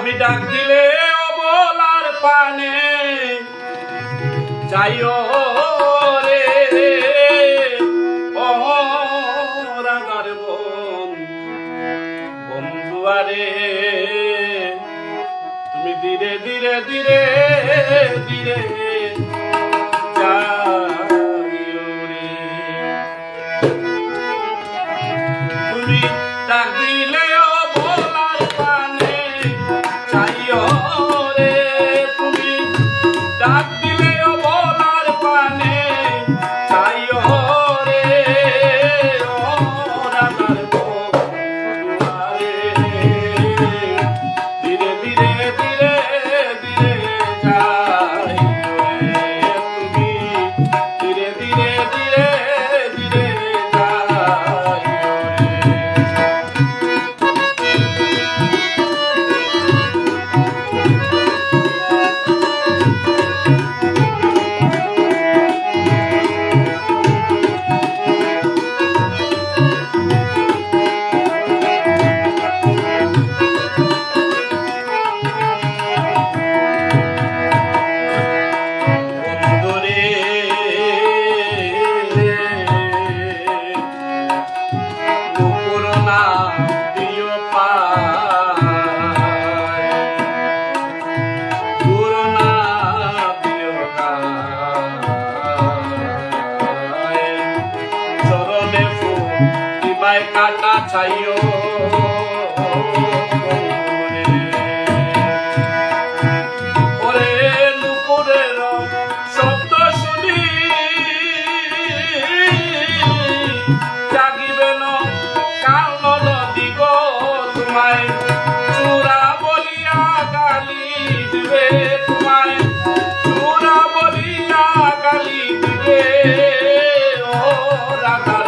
আমি ডাক দিলে অবলার পানে যাইও রে রাগার বন্ধুয়ারে তুমি ধীরে ধীরে ধীরে ধীরে যাইও রে তুমি ডাক দিলে অবলার পানে যাইও রে তুমি ডাক দিলে অবলার পানে যাইও রে রাগার বন্ধুয়ারে ধীরে ধীরে ধীরে ধীরে যাইও রে তুমি ধীরে ধীরে ধীরে ধীরে যাইও কাটা ছাইও ওরে নুপুরের শব্দ শুনি জাগিবেন কাল নদী গো তোমায় চূড়া বলিয়া গালি দিবে তোমায় চূড়া বলিয়া গালি দিবে ও রাগার